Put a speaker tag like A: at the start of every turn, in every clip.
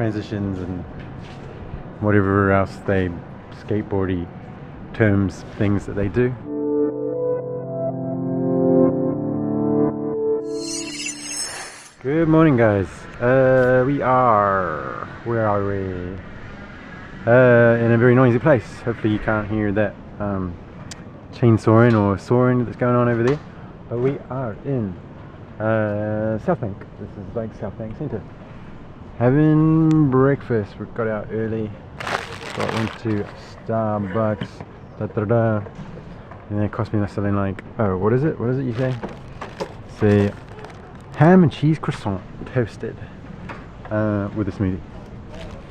A: transitions and whatever else they skateboardy terms, things that they do. Good morning, guys. Where are we? In a very noisy place. Hopefully you can't hear that chainsawing or sawing that's going on over there. But we are in South Bank. This is like South Bank Centre. Having breakfast. We got out early. Got into Starbucks. And it cost me something like, oh, what is it? What is it you say? Say ham and cheese croissant toasted with a smoothie.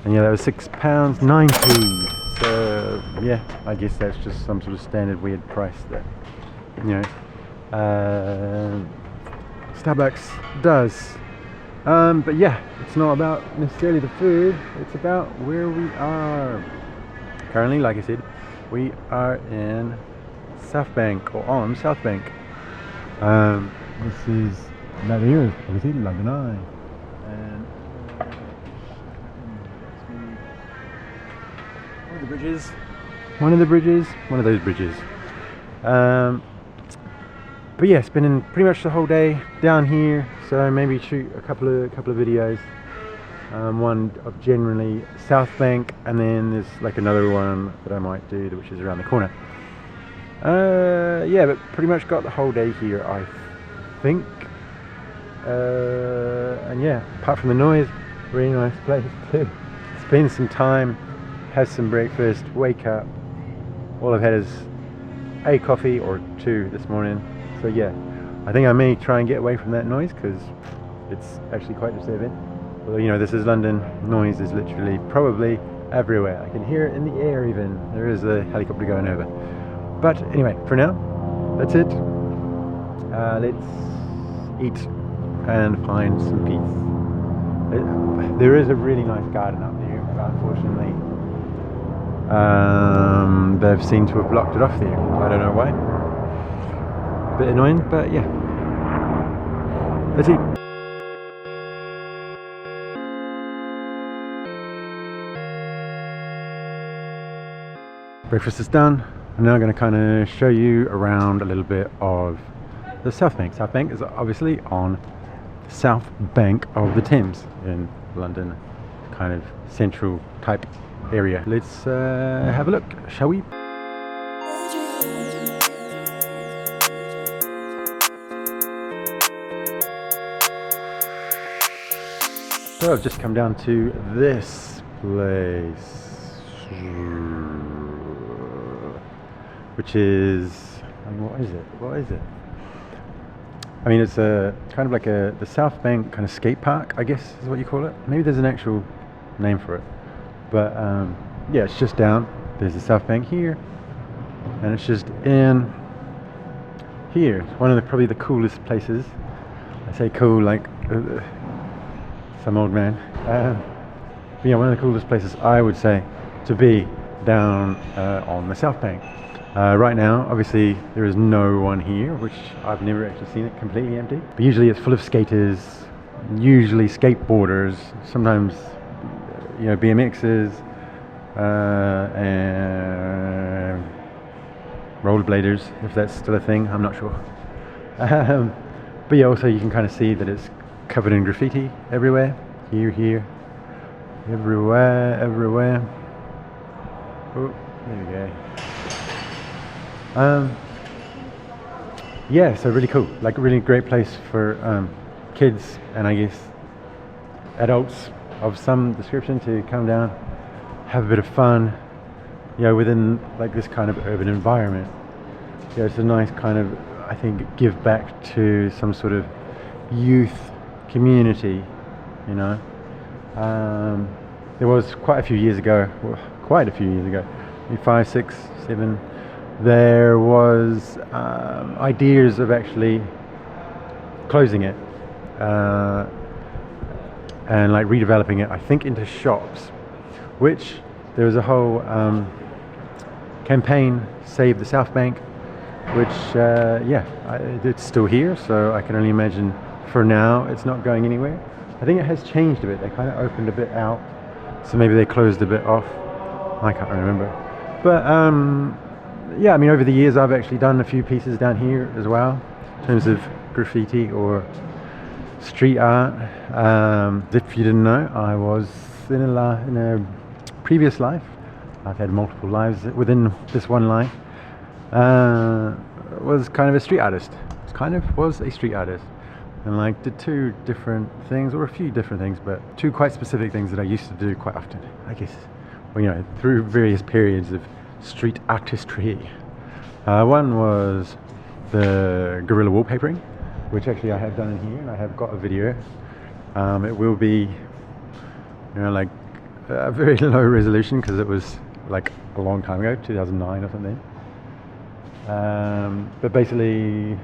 A: And yeah, that was £6.90. So yeah, I guess that's just some sort of standard weird price that, you know, Starbucks does. But yeah, it's not about necessarily the food, it's about where we are. Currently, like I said, we are in South Bank, or on South Bank. This is that here, obviously London Eye. And one of those bridges. But yeah, spending pretty much the whole day down here, so maybe shoot a couple of videos. One of generally South Bank, and then there's like another one that I might do, which is around the corner. Yeah, but pretty much got the whole day here, I think. And yeah, apart from the noise, really nice place to spend some time, have some breakfast, wake up. All I've had is a coffee or two this morning. So yeah, I think I may try and get away from that noise because it's actually quite disturbing. Although, you know, this is London, noise is literally probably everywhere. I can hear it in the air even. There is a helicopter going over. But anyway, for now, that's it. Let's eat and find some peace. There is a really nice garden up there, but unfortunately they've seemed to have blocked it off there. I don't know why. Bit annoying, but yeah. Let's eat. Breakfast is done. I'm now going to kind of show you around a little bit of the South Bank. South Bank is obviously on the south bank of the Thames in London, kind of central type area. Let's have a look, shall we? So I've just come down to this place, which is, I mean, what is it? I mean, it's a kind of like the South Bank kind of skate park, I guess is what you call it. Maybe there's an actual name for it, but yeah, it's just down. There's the South Bank here, and it's just in here. It's one of probably the coolest places. I say cool like some old man. But yeah, one of the coolest places I would say to be down on the South Bank. Right now, obviously, there is no one here, which I've never actually seen it completely empty. But usually it's full of skaters, usually skateboarders, sometimes, you know, BMXers, and rollerbladers, if that's still a thing, I'm not sure. But yeah, also you can kind of see that it's covered in graffiti everywhere. Here, everywhere. Oh, there we go. Yeah, so really cool, like a really great place for kids and I guess adults of some description to come down, have a bit of fun, you know, within like this kind of urban environment. Yeah, it's a nice kind of, I think, give back to some sort of youth community, you know. There was quite a few years ago, maybe 5, 6, 7, there was ideas of actually closing it and like redeveloping it, I think, into shops, which there was a whole campaign, Save the South Bank, which yeah, it's still here, so I can only imagine for now it's not going anywhere. I think it has changed a bit. They kind of opened a bit out so maybe they closed a bit off. I can't remember. But yeah, I mean, over the years I've actually done a few pieces down here as well, in terms of graffiti or street art. If you didn't know, I was in a previous life. I've had multiple lives within this one life. Was kind of a street artist. Was a street artist, and like did two different things, or a few different things, but two quite specific things that I used to do quite often, I guess. Well, you know, through various periods of street artistry. One was the guerrilla wallpapering, which actually I have done in here, and I have got a video. It will be, you know, like a very low resolution because it was like a long time ago, 2009 or something. But basically,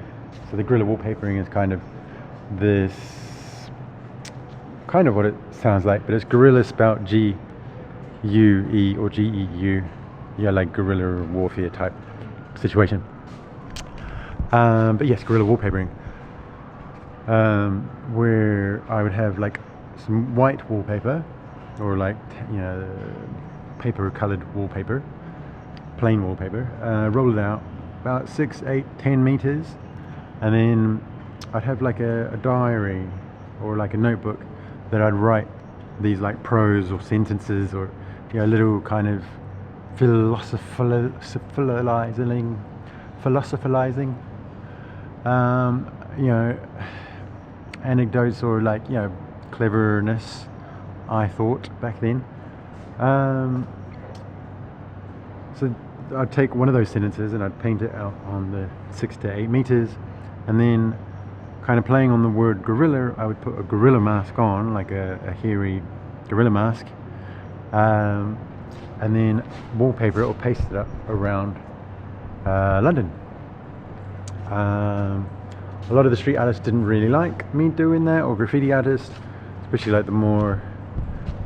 A: so the guerrilla wallpapering is kind of this, kind of what it sounds like, but it's guerrilla spelled G-U-E or G-E-U. Yeah, like guerrilla warfare type situation. But yes, guerrilla wallpapering. Where I would have like some white wallpaper, or like, you know, paper colored wallpaper, plain wallpaper, roll it out about 6, 8, 10 meters, and then I'd have like a diary or like a notebook that I'd write these like prose or sentences, or, you know, little kind of philosophizing, you know, anecdotes, or like, you know, cleverness, I thought back then. So I'd take one of those sentences and I'd paint it out on the 6 to 8 meters, and then kind of playing on the word gorilla, I would put a gorilla mask on, like a hairy gorilla mask, and then wallpaper it or paste it up around London. A lot of the street artists didn't really like me doing that, or graffiti artists, especially like the more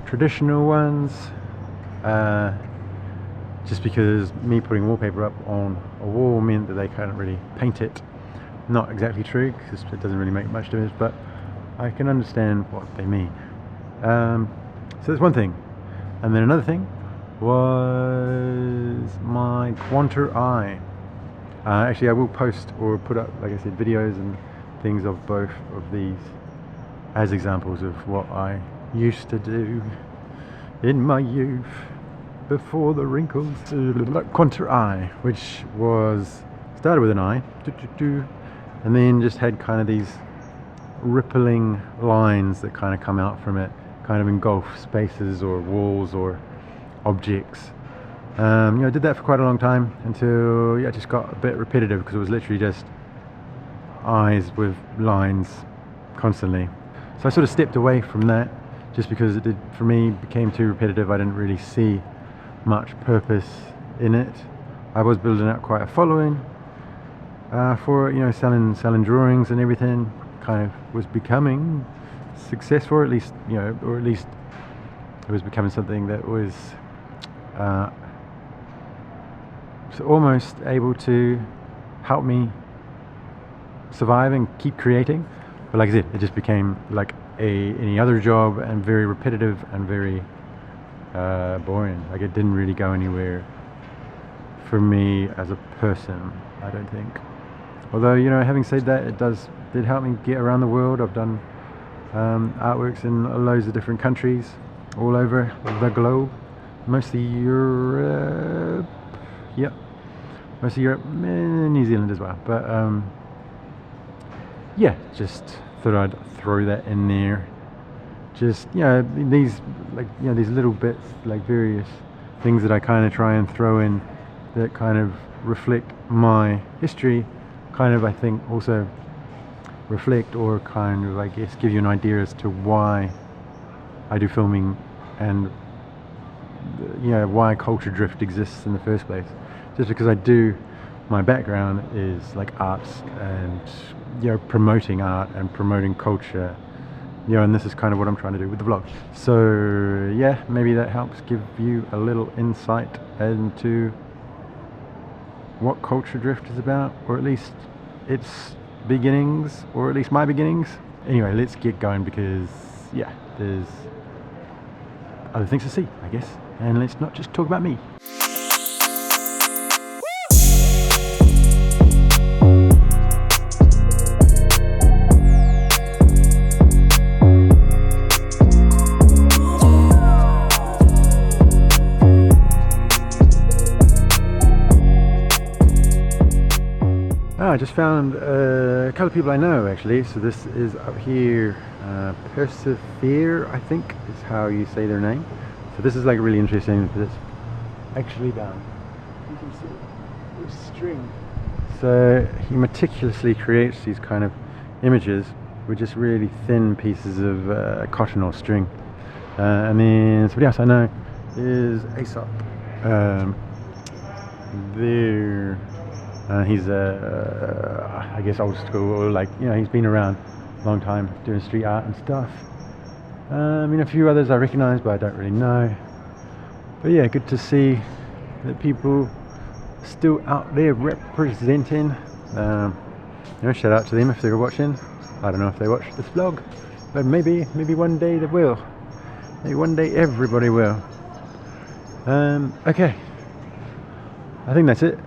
A: traditional ones, just because me putting wallpaper up on a wall meant that they couldn't really paint it. Not exactly true, because it doesn't really make much difference, but I can understand what they mean. So that's one thing. And then another thing was my Quanta eye. Actually, I will post or put up, like I said, videos and things of both of these as examples of what I used to do in my youth before the wrinkles. Quanta eye, which was started with an eye, and then just had kind of these rippling lines that kind of come out from it, kind of engulf spaces or walls or objects. You know, I did that for quite a long time until it just got a bit repetitive, because it was literally just eyes with lines constantly. So I sort of stepped away from that, just because it did, for me, became too repetitive. I didn't really see much purpose in it. I was building up quite a following for, you know, selling drawings and everything. Kind of was becoming successful, or at least, you know, or at least it was becoming something that was so almost able to help me survive and keep creating. But like I said, it just became like any other job, and very repetitive and very boring. Like, it didn't really go anywhere for me as a person, I don't think. Although, you know, having said that, it did help me get around the world. I've done artworks in loads of different countries all over the globe, mostly Europe. Yep, mostly Europe, New Zealand as well. But yeah, just thought I'd throw that in there. Just, you know, these, like, you know, these little bits, like various things that I kind of try and throw in that kind of reflect my history, kind of, I think, also reflect, or kind of, I guess, give you an idea as to why I do filming, and, you know, why Culture Drift exists in the first place. Just because my background is like arts, and, you know, promoting art and promoting culture, you know, and this is kind of what I'm trying to do with the vlog. So yeah, maybe that helps give you a little insight into what Culture Drift is about, or at least its beginnings, or at least my beginnings. Anyway, let's get going, because yeah, there's other things to see, I guess. And let's not just talk about me. I just found a couple of people I know actually. So this is up here, Persevere, I think is how you say their name. So this is like really interesting because it's actually down. You can see this string. So he meticulously creates these kind of images with just really thin pieces of cotton or string. And then somebody else I know is Aesop. There. He's I guess old school, or like, you know, he's been around a long time doing street art and stuff. I mean, a few others I recognise, but I don't really know. But yeah, good to see that people still out there representing. You know, shout out to them if they're watching. I don't know if they watch this vlog, but maybe one day they will. Maybe one day everybody will. Okay, I think that's it.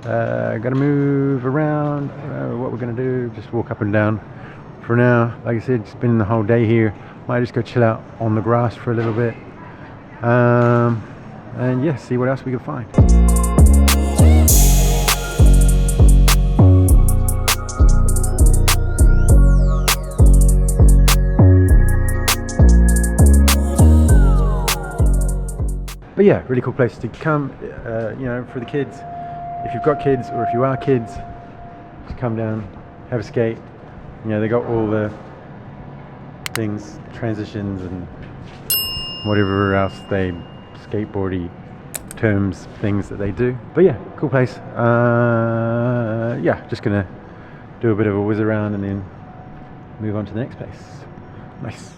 A: Gotta move around. I don't know what we're gonna do, just walk up and down for now. Like I said, spending the whole day here. Might just go chill out on the grass for a little bit, and yeah, see what else we can find. But yeah, really cool place to come, you know, for the kids. If you've got kids, or if you are kids, just come down, have a skate. You know, they got all the things, transitions and whatever else they skateboardy terms, things that they do. But yeah, cool place. Yeah, just gonna do a bit of a whiz around and then move on to the next place. Nice.